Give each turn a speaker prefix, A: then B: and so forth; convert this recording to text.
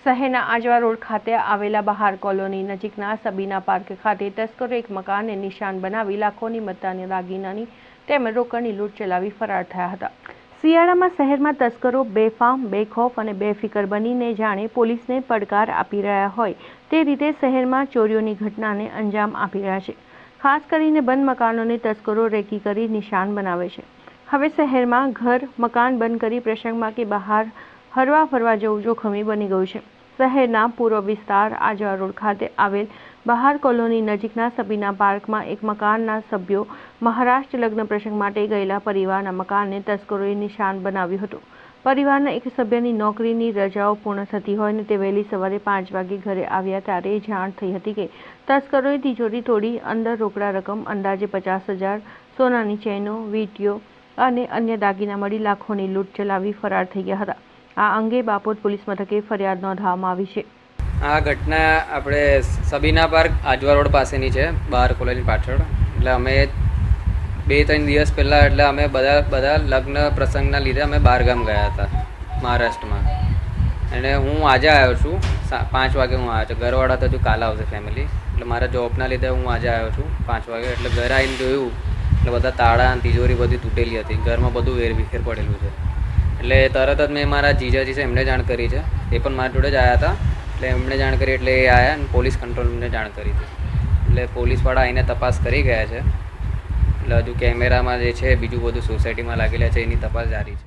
A: શહેરના આજવા રોડ ખાતે આવેલા બહાર કોલોની નજીકના સબીના પાર્ક ખાતે તસ્કરો એક મકાનને નિશાન બનાવી લાખોની મત્તાની દાગીનાની તેમજ રોકડની લૂંટ ચલાવી ફરાર થયા હતા। શિયાળામાં શહેરમાં તસ્કરો બેફામ, બેખૌફ અને બેફિકર બનીને જાણે પોલીસને પડકાર આપી રહ્યા હોય તે રીતે શહેરમાં ચોરીઓની ઘટનાને અંજામ આપી રહ્યા છે। ખાસ કરીને બંધ મકાનોને તસ્કરો રેકી કરી નિશાન બનાવે છે। હવે શહેરમાં ઘર મકાન બંધ કરી પ્રસંગમાં કે બહાર હરવા ફરવા જવું જોખમી બની ગયું છે। શહેરના પૂર્વ વિસ્તાર આજવા રોડ ખાતે આવેલ બહાર કોલોની નજીકના સબીના પાર્કમાં એક મકાનના સભ્યો મહારાષ્ટ્ર લગ્ન પ્રસંગ માટે ગયેલા પરિવારના મકાનને તસ્કરોએ નિશાન બનાવ્યું હતું। પરિવારના એક સભ્યની નોકરીની રજાઓ પૂર્ણ થતી હોય અને તે વહેલી સવારે 5 વાગે ઘરે આવ્યા ત્યારે જાણ થઈ હતી કે તસ્કરોએ તિજોરી તોડી અંદર રોકડા રકમ અંદાજે 50,000, સોનાની ચેનો, વીંટીઓ અને અન્ય દાગીના મળી લાખોની લૂંટ ચલાવી ફરાર થઈ ગયા હતા। આ અંગે બાપોદ પોલીસ મથકે ફરિયાદ નોંધવામાં આવી છે।
B: આ ઘટના આપણે સબીના પાર્ક આજવા રોડ પાસેની છે, બહાર કોલોની પાછળ। એટલે અમે 2-3 દિવસ પહેલાં એટલે અમે બધા લગ્ન પ્રસંગના લીધે અમે બહાર ગામ ગયા હતા મહારાષ્ટ્રમાં, અને હું આજે આવ્યો છું। 5 વાગે હું આવ્યો છું। ઘરવાળા તો હજુ કાલે આવશે ફેમિલી, એટલે મારા જોબના લીધે હું આજે આવ્યો છું 5 વાગે। એટલે ઘરે આવીને જોયું એટલે બધા તાળા અને તિજોરી બધી તૂટેલી હતી, ઘરમાં બધું વેરવિખેર પડેલું છે। એટલે તરત જ મેં મારા જીજાજી છે એમને જાણ કરી છે, એ પણ મારા જોડે જ આવ્યા હતા। એટલે એમણે જાણ કરી એટલે એ આવ્યા અને પોલીસ કંટ્રોલને જાણ કરી હતી। એટલે પોલીસવાળા આવીને તપાસ કરી ગયા છે। એટલે હજુ કેમેરામાં જે છે બીજું બધું સોસાયટીમાં લાગેલા છે એની તપાસ જારી છે।